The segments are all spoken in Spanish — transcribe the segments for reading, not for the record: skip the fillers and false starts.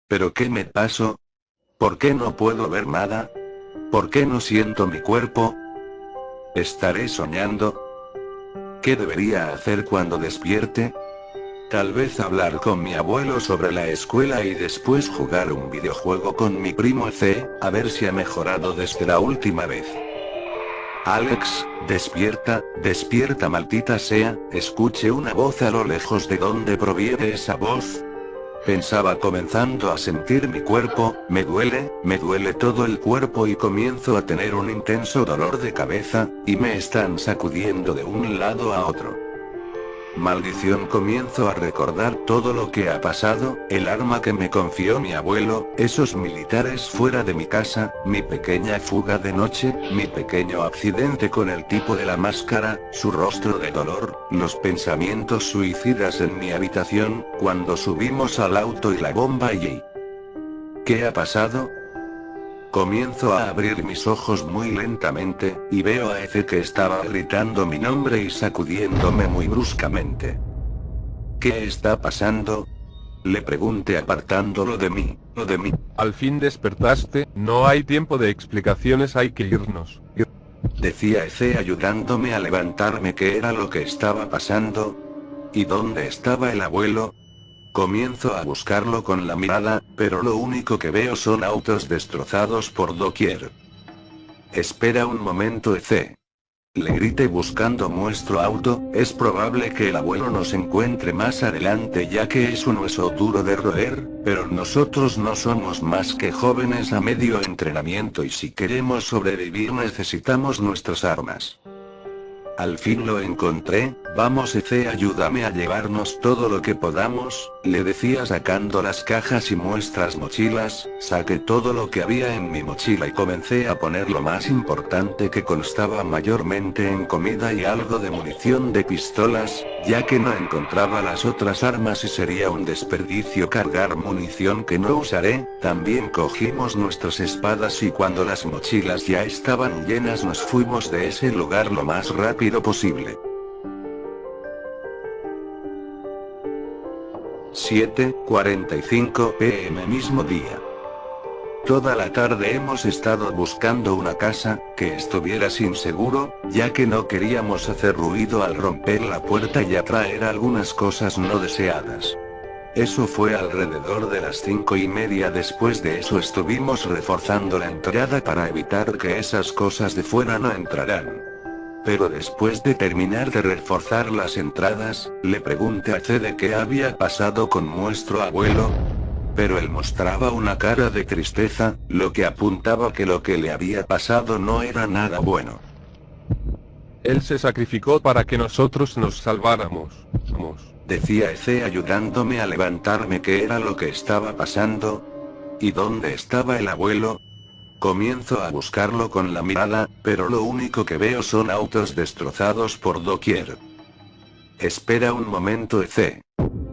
¿Pero qué me pasó? ¿Por qué no puedo ver nada? ¿Por qué no siento mi cuerpo? ¿Estaré soñando? ¿Qué debería hacer cuando despierte? Tal vez hablar con mi abuelo sobre la escuela y después jugar un videojuego con mi primo C, a ver si ha mejorado desde la última vez. Alex, despierta, despierta maldita sea, escuché una voz a lo lejos. ¿De dónde proviene esa voz? Pensaba comenzando a sentir mi cuerpo, me duele todo el cuerpo y comienzo a tener un intenso dolor de cabeza, y me están sacudiendo de un lado a otro. Maldición, comienzo a recordar todo lo que ha pasado, el arma que me confió mi abuelo, esos militares fuera de mi casa, mi pequeña fuga de noche, mi pequeño accidente con el tipo de la máscara, su rostro de dolor, los pensamientos suicidas en mi habitación, cuando subimos al auto y la bomba y... ¿Qué ha pasado? Comienzo a abrir mis ojos muy lentamente, y veo a Eze que estaba gritando mi nombre y sacudiéndome muy bruscamente. ¿Qué está pasando? Le pregunté apartándolo de mí, Al fin despertaste, no hay tiempo de explicaciones, hay que irnos. decía Eze ayudándome a levantarme. ¿Qué era lo que estaba pasando? ¿Y dónde estaba el abuelo? Comienzo a buscarlo con la mirada, pero lo único que veo son autos destrozados por doquier. Espera un momento, Eze. Le grité buscando nuestro auto, es probable que el abuelo nos encuentre más adelante ya que es un hueso duro de roer, pero nosotros no somos más que jóvenes a medio entrenamiento y si queremos sobrevivir necesitamos nuestras armas. Al fin lo encontré, vamos Eze, ayúdame a llevarnos todo lo que podamos, le decía sacando las cajas y nuestras mochilas, saqué todo lo que había en mi mochila y comencé a poner lo más importante que constaba mayormente en comida y algo de munición de pistolas, ya que no encontraba las otras armas y sería un desperdicio cargar munición que no usaré. También cogimos nuestras espadas y cuando las mochilas ya estaban llenas nos fuimos de ese lugar lo más rápido posible. 7:45 p.m. mismo día. Toda la tarde hemos estado buscando una casa, que estuviera sin seguro, ya que no queríamos hacer ruido al romper la puerta y atraer algunas cosas no deseadas. Eso fue alrededor de las 5:30. Después de eso estuvimos reforzando la entrada para evitar que esas cosas de fuera no entraran. Pero después de terminar de reforzar las entradas, le pregunté a C de qué había pasado con nuestro abuelo. Pero él mostraba una cara de tristeza, lo que apuntaba que lo que le había pasado no era nada bueno. Él se sacrificó para que nosotros nos salváramos. Decía Eze ayudándome a levantarme. ¿Qué era lo que estaba pasando? ¿Y dónde estaba el abuelo? Comienzo a buscarlo con la mirada, pero lo único que veo son autos destrozados por doquier. Espera un momento, Eze.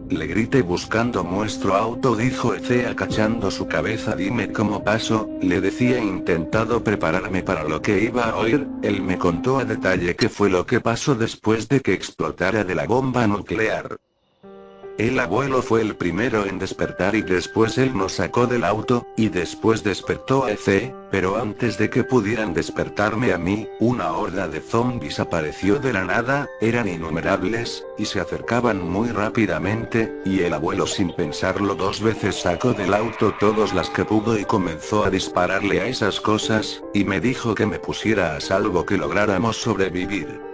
Le grité buscando nuestro auto, dijo Eze agachando su cabeza. Dime cómo pasó, le decía intentado prepararme para lo que iba a oír. Él me contó a detalle qué fue lo que pasó después de que explotara de la bomba nuclear. El abuelo fue el primero en despertar y después él nos sacó del auto, y después despertó a Eze, pero antes de que pudieran despertarme a mí, una horda de zombies apareció de la nada, eran innumerables, y se acercaban muy rápidamente, y el abuelo sin pensarlo dos veces sacó del auto todas las que pudo y comenzó a dispararle a esas cosas, y me dijo que me pusiera a salvo, que lográramos sobrevivir.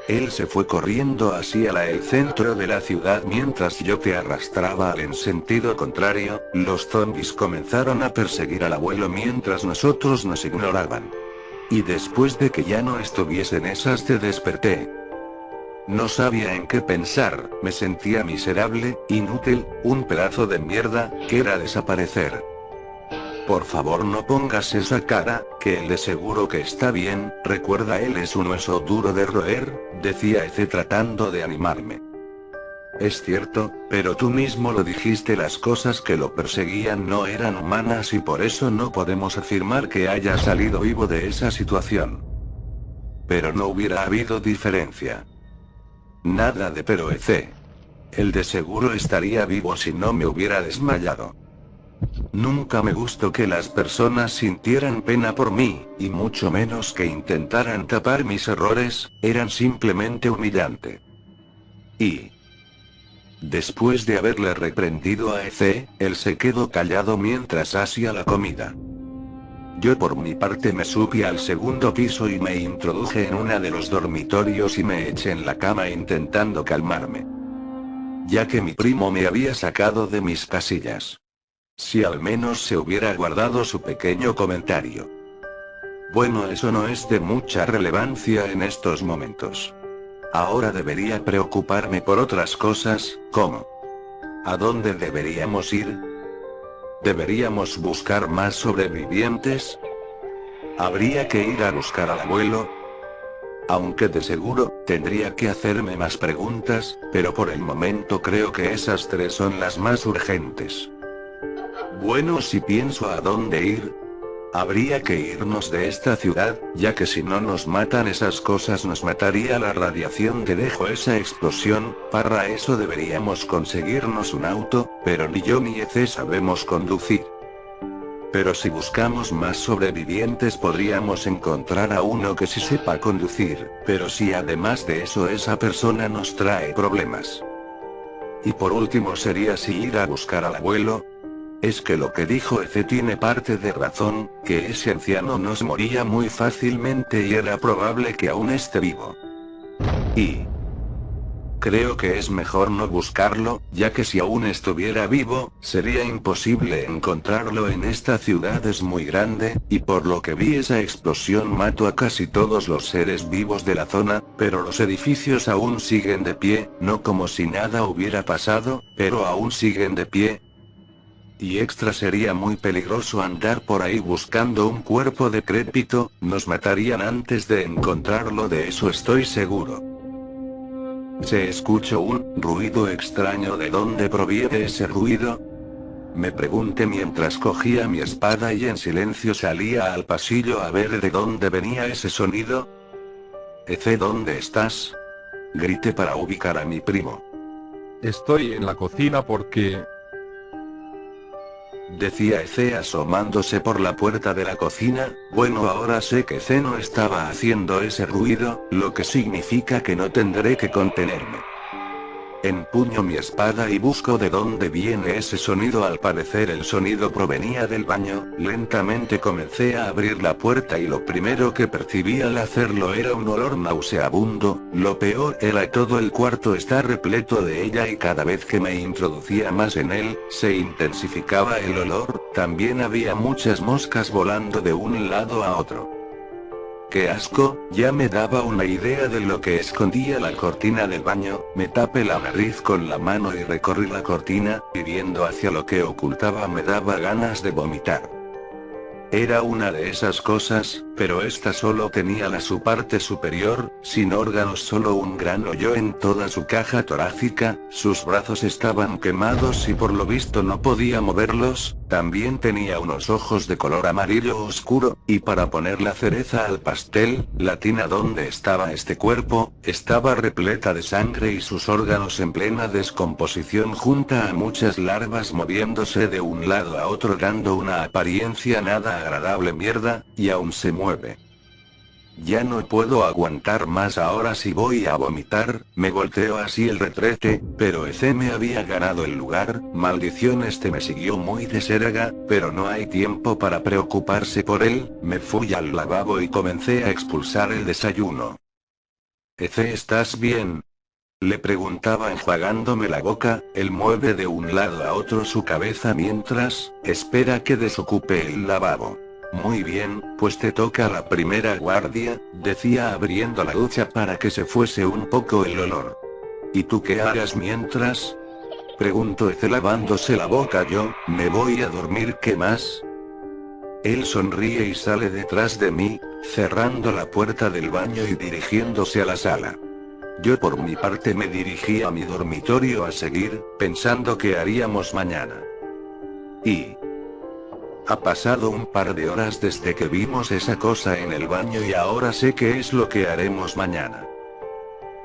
Él se fue corriendo hacia el centro de la ciudad mientras yo te arrastraba en sentido contrario. Los zombies comenzaron a perseguir al abuelo mientras nosotros nos ignoraban. Y después de que ya no estuviesen esas te desperté. No sabía en qué pensar, me sentía miserable, inútil, un pedazo de mierda, que era desaparecer. Por favor no pongas esa cara, que él de seguro que está bien, recuerda él es un hueso duro de roer, decía Eze tratando de animarme. Es cierto, pero tú mismo lo dijiste, las cosas que lo perseguían no eran humanas y por eso no podemos afirmar que haya salido vivo de esa situación. Pero no hubiera habido diferencia. Nada de pero Eze. Él de seguro estaría vivo si no me hubiera desmayado. Nunca me gustó que las personas sintieran pena por mí, y mucho menos que intentaran tapar mis errores, eran simplemente humillante. Y después de haberle reprendido a Ece, él se quedó callado mientras hacía la comida. Yo por mi parte me subí al segundo piso y me introduje en uno de los dormitorios y me eché en la cama intentando calmarme, ya que mi primo me había sacado de mis casillas. Si al menos se hubiera guardado su pequeño comentario. Bueno, eso no es de mucha relevancia en estos momentos. Ahora debería preocuparme por otras cosas, como ¿a dónde deberíamos ir? ¿Deberíamos buscar más sobrevivientes? ¿Habría que ir a buscar al abuelo? Aunque de seguro, tendría que hacerme más preguntas, pero por el momento creo que esas tres son las más urgentes. Bueno, si pienso a dónde ir, habría que irnos de esta ciudad, ya que si no nos matan esas cosas nos mataría la radiación que dejó esa explosión. Para eso deberíamos conseguirnos un auto, pero ni yo ni Ece sabemos conducir. Pero si buscamos más sobrevivientes podríamos encontrar a uno que sí sepa conducir, pero si además de eso esa persona nos trae problemas. Y por último sería si ir a buscar al abuelo. Es que lo que dijo Ece tiene parte de razón, que ese anciano nos moría muy fácilmente y era probable que aún esté vivo. Y creo que es mejor no buscarlo, ya que si aún estuviera vivo, sería imposible encontrarlo en esta ciudad es muy grande, y por lo que vi esa explosión mató a casi todos los seres vivos de la zona, pero los edificios aún siguen de pie, no como si nada hubiera pasado, pero aún siguen de pie. Y extra sería muy peligroso andar por ahí buscando un cuerpo decrépito, nos matarían antes de encontrarlo, de eso estoy seguro. Se escuchó un ruido extraño. ¿De dónde proviene ese ruido? Me pregunté mientras cogía mi espada y en silencio salía al pasillo a ver de dónde venía ese sonido. Ece, ¿dónde estás? Grité para ubicar a mi primo. Estoy en la cocina porque... decía Ece asomándose por la puerta de la cocina. Bueno, ahora sé que Ece no estaba haciendo ese ruido, lo que significa que no tendré que contenerme. Empuño mi espada y busco de dónde viene ese sonido. Al parecer el sonido provenía del baño. Lentamente comencé a abrir la puerta y lo primero que percibí al hacerlo era un olor nauseabundo. Lo peor era que todo el cuarto está repleto de ella y cada vez que me introducía más en él, se intensificaba el olor. También había muchas moscas volando de un lado a otro. ¡Qué asco! Ya me daba una idea de lo que escondía la cortina del baño. Me tapé la nariz con la mano y recorrí la cortina, y viendo hacia lo que ocultaba me daba ganas de vomitar. Era una de esas cosas, pero esta solo tenía su parte superior, sin órganos, solo un gran hoyo en toda su caja torácica. Sus brazos estaban quemados y por lo visto no podía moverlos. También tenía unos ojos de color amarillo oscuro, y para poner la cereza al pastel, la tina donde estaba este cuerpo, estaba repleta de sangre y sus órganos en plena descomposición junta a muchas larvas moviéndose de un lado a otro dando una apariencia nada agradable. Mierda, y aún se mueve. Ya no puedo aguantar más, ahora sí voy a vomitar. Me volteo así el retrete, pero Ece me había ganado el lugar. Maldición, este me siguió muy de cerca, pero no hay tiempo para preocuparse por él. Me fui al lavabo y comencé a expulsar el desayuno. Ece, ¿estás bien? Le preguntaba enjuagándome la boca. Él mueve de un lado a otro su cabeza mientras espera que desocupe el lavabo. Muy bien, pues te toca la primera guardia, decía abriendo la ducha para que se fuese un poco el olor. ¿Y tú qué harás mientras? Preguntó Ece lavándose la boca. Yo, me voy a dormir. ¿Qué más? Él sonríe y sale detrás de mí, cerrando la puerta del baño y dirigiéndose a la sala. Yo por mi parte me dirigí a mi dormitorio a seguir, pensando qué haríamos mañana. Y ha pasado un par de horas desde que vimos esa cosa en el baño y ahora sé qué es lo que haremos mañana.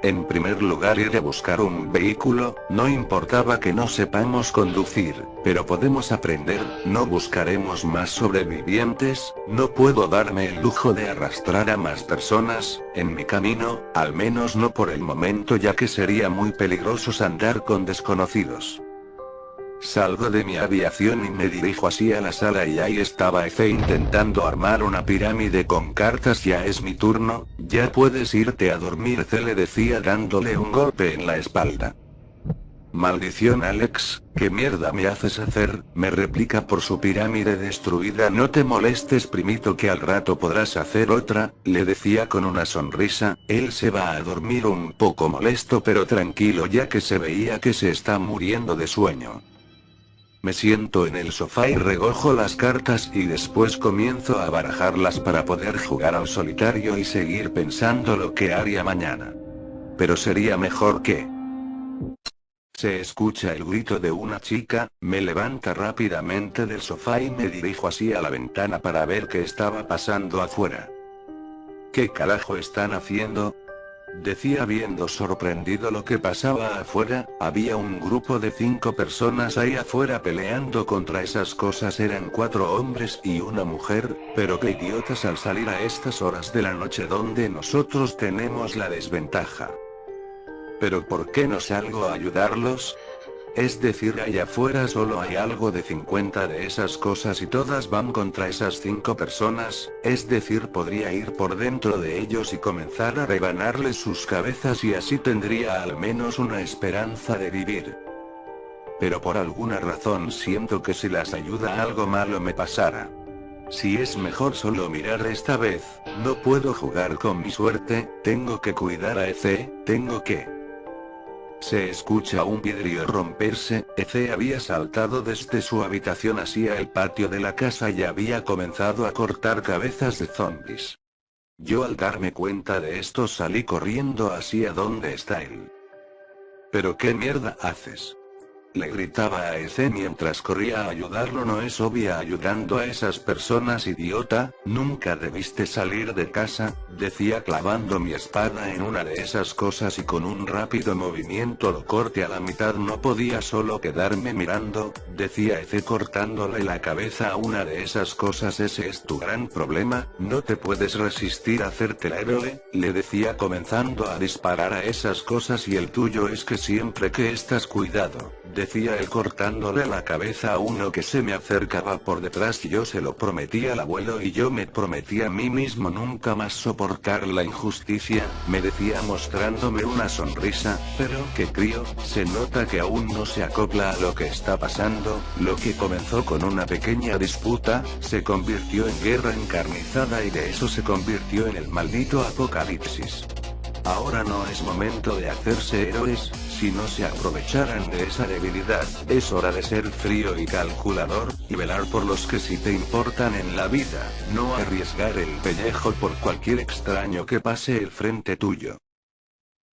En primer lugar, ir a buscar un vehículo, no importaba que no sepamos conducir, pero podemos aprender, no buscaremos más sobrevivientes, no puedo darme el lujo de arrastrar a más personas en mi camino, al menos no por el momento, ya que sería muy peligroso andar con desconocidos. Salgo de mi aviación y me dirijo así a la sala y ahí estaba Efe intentando armar una pirámide con cartas. Ya es mi turno, ya puedes irte a dormir, Efe le decía dándole un golpe en la espalda. Maldición Alex, ¿qué mierda me haces hacer? Me replica por su pirámide destruida. No te molestes primito que al rato podrás hacer otra, le decía con una sonrisa. Él se va a dormir un poco molesto pero tranquilo ya que se veía que se está muriendo de sueño. Me siento en el sofá y recojo las cartas y después comienzo a barajarlas para poder jugar al solitario y seguir pensando lo que haría mañana. Pero sería mejor que... Se escucha el grito de una chica, me levanta rápidamente del sofá y me dirijo así a la ventana para ver qué estaba pasando afuera. ¿Qué carajo están haciendo? Decía viendo sorprendido lo que pasaba afuera. Había un grupo de 5 personas ahí afuera peleando contra esas cosas. Eran 4 hombres y una mujer, pero qué idiotas al salir a estas horas de la noche donde nosotros tenemos la desventaja. ¿Pero por qué no salgo a ayudarlos? Es decir, allá afuera solo hay algo de 50 de esas cosas y todas van contra esas 5 personas, es decir, podría ir por dentro de ellos y comenzar a rebanarles sus cabezas y así tendría al menos una esperanza de vivir. Pero por alguna razón siento que si las ayuda algo malo me pasará. Si es mejor solo mirar esta vez, no puedo jugar con mi suerte, tengo que cuidar a Efe, tengo que... Se escucha un vidrio romperse. Efe había saltado desde su habitación hacia el patio de la casa y había comenzado a cortar cabezas de zombies. Yo al darme cuenta de esto salí corriendo hacia donde está él. ¿Pero qué mierda haces? Le gritaba a Efe mientras corría a ayudarlo. No es obvia ayudando a esas personas, idiota, nunca debiste salir de casa, decía clavando mi espada en una de esas cosas y con un rápido movimiento lo corté a la mitad. No podía solo quedarme mirando, decía Efe cortándole la cabeza a una de esas cosas. Ese es tu gran problema, no te puedes resistir a hacerte el héroe, le decía comenzando a disparar a esas cosas. Y el tuyo es que siempre que estás cuidado, decía él cortándole la cabeza a uno que se me acercaba por detrás. Y yo se lo prometí al abuelo y yo me prometí a mí mismo nunca más soportar la injusticia, me decía mostrándome una sonrisa. Pero qué crío, se nota que aún no se acopla a lo que está pasando. Lo que comenzó con una pequeña disputa, se convirtió en guerra encarnizada y de eso se convirtió en el maldito apocalipsis. Ahora no es momento de hacerse héroes, si no se aprovecharan de esa debilidad. Es hora de ser frío y calculador, y velar por los que sí te importan en la vida, no arriesgar el pellejo por cualquier extraño que pase el frente tuyo.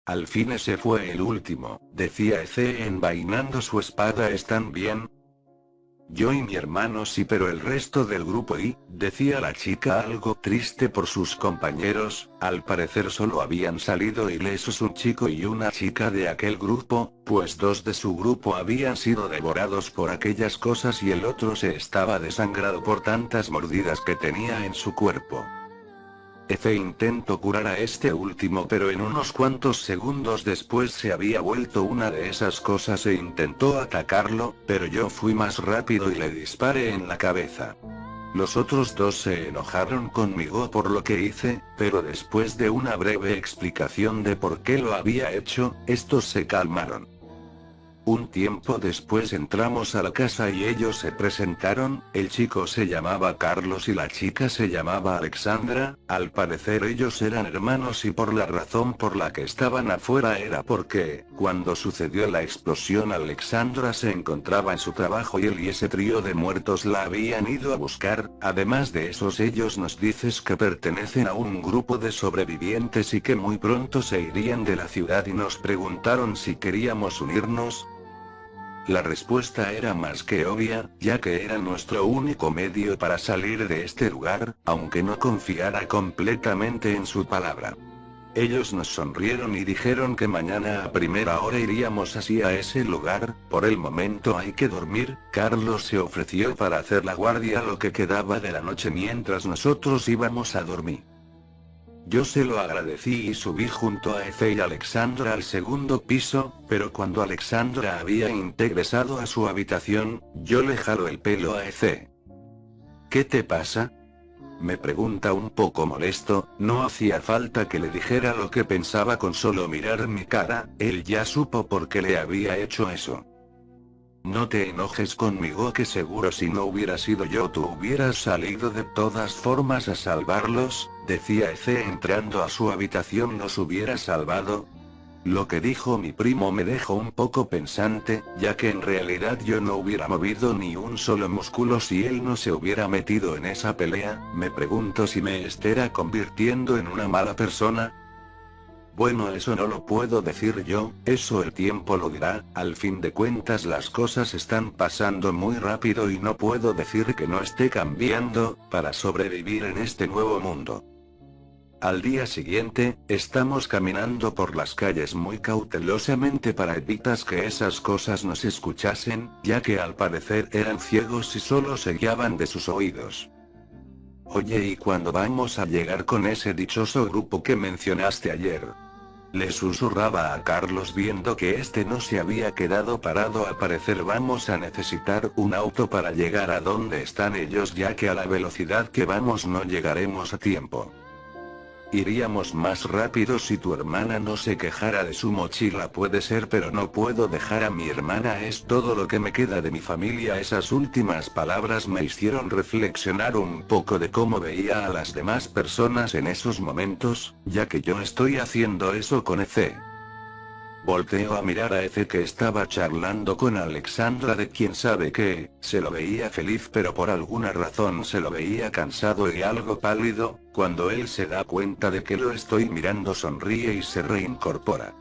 Al fin ese fue el último, decía Efe envainando su espada. ¿Están bien? Yo y mi hermano sí, pero el resto del grupo y, decía la chica algo triste por sus compañeros, al parecer solo habían salido ilesos un chico y una chica de aquel grupo, pues 2 de su grupo habían sido devorados por aquellas cosas y el otro se estaba desangrado por tantas mordidas que tenía en su cuerpo. Efe intentó curar a este último, pero en unos cuantos segundos después se había vuelto una de esas cosas e intentó atacarlo, pero yo fui más rápido y le disparé en la cabeza. Los otros 2 se enojaron conmigo por lo que hice, pero después de una breve explicación de por qué lo había hecho, estos se calmaron. Un tiempo después entramos a la casa y ellos se presentaron. El chico se llamaba Carlos y la chica se llamaba Alexandra. Al parecer ellos eran hermanos y por la razón por la que estaban afuera era porque, cuando sucedió la explosión, Alexandra se encontraba en su trabajo y él y ese trío de muertos la habían ido a buscar. Además de esos, ellos nos dices que pertenecen a un grupo de sobrevivientes y que muy pronto se irían de la ciudad y nos preguntaron si queríamos unirnos. La respuesta era más que obvia, ya que era nuestro único medio para salir de este lugar, aunque no confiara completamente en su palabra. Ellos nos sonrieron y dijeron que mañana a primera hora iríamos así a ese lugar. Por el momento hay que dormir. Carlos se ofreció para hacer la guardia lo que quedaba de la noche mientras nosotros íbamos a dormir. Yo se lo agradecí y subí junto a Efe y Alexandra al segundo piso, pero cuando Alexandra había ingresado a su habitación, yo le jalo el pelo a Efe. ¿Qué te pasa?, me pregunta un poco molesto. No hacía falta que le dijera lo que pensaba con solo mirar mi cara, él ya supo por qué le había hecho eso. No te enojes conmigo, que seguro si no hubiera sido yo tú hubieras salido de todas formas a salvarlos, decía Efe entrando a su habitación. ¿Los hubiera salvado? Lo que dijo mi primo me dejó un poco pensante, ya que en realidad yo no hubiera movido ni un solo músculo si él no se hubiera metido en esa pelea. Me pregunto si me estará convirtiendo en una mala persona. Bueno, eso no lo puedo decir yo, eso el tiempo lo dirá. Al fin de cuentas las cosas están pasando muy rápido y no puedo decir que no esté cambiando, para sobrevivir en este nuevo mundo. Al día siguiente, estamos caminando por las calles muy cautelosamente para evitar que esas cosas nos escuchasen, ya que al parecer eran ciegos y solo se guiaban de sus oídos. Oye, ¿y cuándo vamos a llegar con ese dichoso grupo que mencionaste ayer? Le susurraba a Carlos viendo que este no se había quedado parado. Al parecer vamos a necesitar un auto para llegar a donde están ellos, ya que a la velocidad que vamos no llegaremos a tiempo. Iríamos más rápido si tu hermana no se quejara de su mochila. Puede ser, pero no puedo dejar a mi hermana, es todo lo que me queda de mi familia. Esas últimas palabras me hicieron reflexionar un poco de cómo veía a las demás personas en esos momentos, ya que yo estoy haciendo eso con Efe. Volteo a mirar a Efe, que estaba charlando con Alexandra de quién sabe qué. Se lo veía feliz, pero por alguna razón se lo veía cansado y algo pálido. Cuando él se da cuenta de que lo estoy mirando, sonríe y se reincorpora.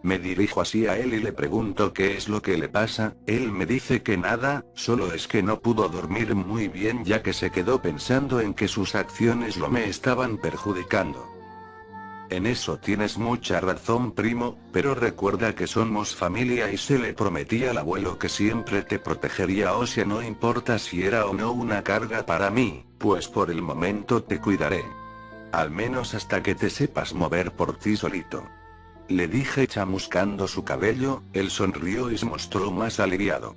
Me dirijo hacia él y le pregunto qué es lo que le pasa. Él me dice que nada, solo es que no pudo dormir muy bien, ya que se quedó pensando en que sus acciones lo me estaban perjudicando. En eso tienes mucha razón, primo, pero recuerda que somos familia y se le prometí al abuelo que siempre te protegería, o sea, no importa si era o no una carga para mí, pues por el momento te cuidaré. Al menos hasta que te sepas mover por ti solito. Le dije chamuscando su cabello. Él sonrió y se mostró más aliviado.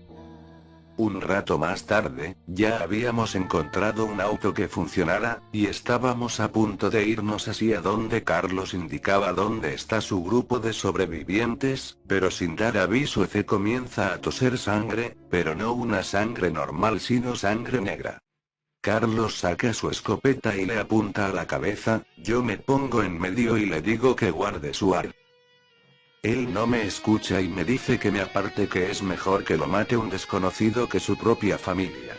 Un rato más tarde, ya habíamos encontrado un auto que funcionara, y estábamos a punto de irnos hacia donde Carlos indicaba dónde está su grupo de sobrevivientes, pero sin dar aviso Efe comienza a toser sangre, pero no una sangre normal sino sangre negra. Carlos saca su escopeta y le apunta a la cabeza. Yo me pongo en medio y le digo que guarde su arma. Él no me escucha y me dice que me aparte, que es mejor que lo mate un desconocido que su propia familia.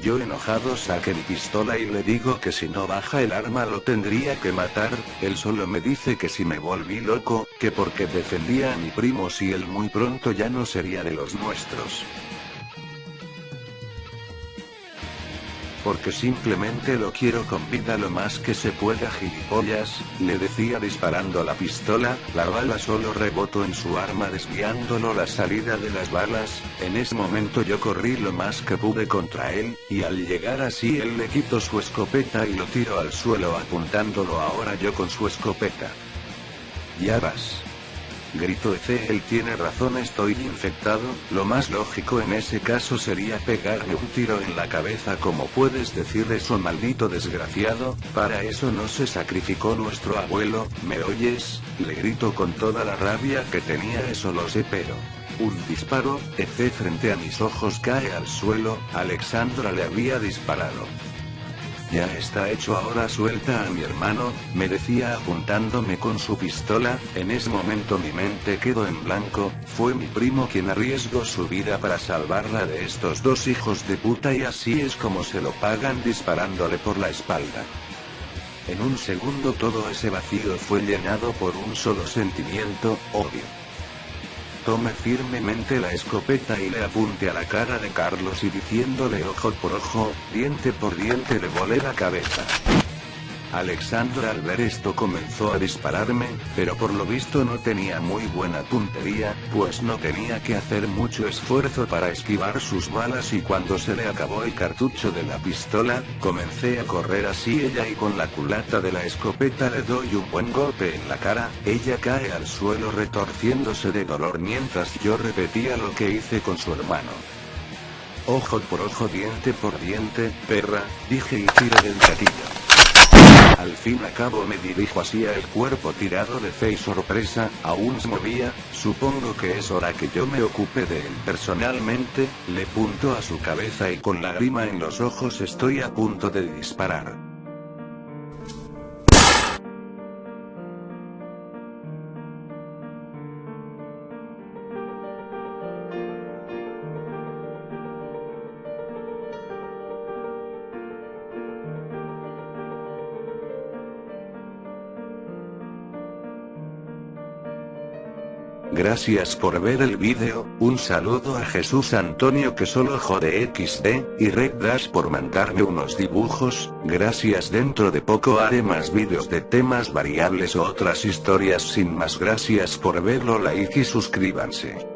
Yo enojado saqué mi pistola y le digo que si no baja el arma lo tendría que matar. Él solo me dice que si me volví loco, que porque defendía a mi primo, si él muy pronto ya no sería de los nuestros. Porque simplemente lo quiero con vida lo más que se pueda, gilipollas, le decía disparando la pistola. La bala solo rebotó en su arma desviándolo la salida de las balas. En ese momento yo corrí lo más que pude contra él, y al llegar así él le quitó su escopeta y lo tiró al suelo apuntándolo ahora yo con su escopeta. Ya vas. Gritó Efe, él tiene razón, estoy infectado. Lo más lógico en ese caso sería pegarme un tiro en la cabeza. ¿Cómo puedes decir eso, maldito desgraciado? Para eso no se sacrificó nuestro abuelo, ¿me oyes? Le grito con toda la rabia que tenía. Eso lo sé, pero... Un disparo. Efe frente a mis ojos cae al suelo. Alexandra le había disparado. Ya está hecho, ahora suelta a mi hermano, me decía apuntándome con su pistola. En ese momento mi mente quedó en blanco. Fue mi primo quien arriesgó su vida para salvarla de estos dos hijos de puta, y así es como se lo pagan, disparándole por la espalda. En un segundo todo ese vacío fue llenado por un solo sentimiento: odio. Tomé firmemente la escopeta y le apunté a la cara de Carlos y diciéndole ojo por ojo, diente por diente, le volé la cabeza. Alexandra al ver esto comenzó a dispararme, pero por lo visto no tenía muy buena puntería, pues no tenía que hacer mucho esfuerzo para esquivar sus balas y cuando se le acabó el cartucho de la pistola, comencé a correr así ella y con la culata de la escopeta le doy un buen golpe en la cara, ella cae al suelo retorciéndose de dolor mientras yo repetía lo que hice con su hermano. Ojo por ojo, diente por diente, perra, dije y tiré del gatillo. Al fin y al cabo me dirijo hacia el cuerpo tirado de Fe y sorpresa, aún se movía, supongo que es hora que yo me ocupe de él personalmente, le punto a su cabeza y con lágrima en los ojos estoy a punto de disparar. Gracias por ver el vídeo, un saludo a Jesús Antonio que solo jode XD, y Red Dash por mandarme unos dibujos, gracias. Dentro de poco haré más vídeos de temas variables o otras historias sin más. Gracias por verlo, like y suscríbanse.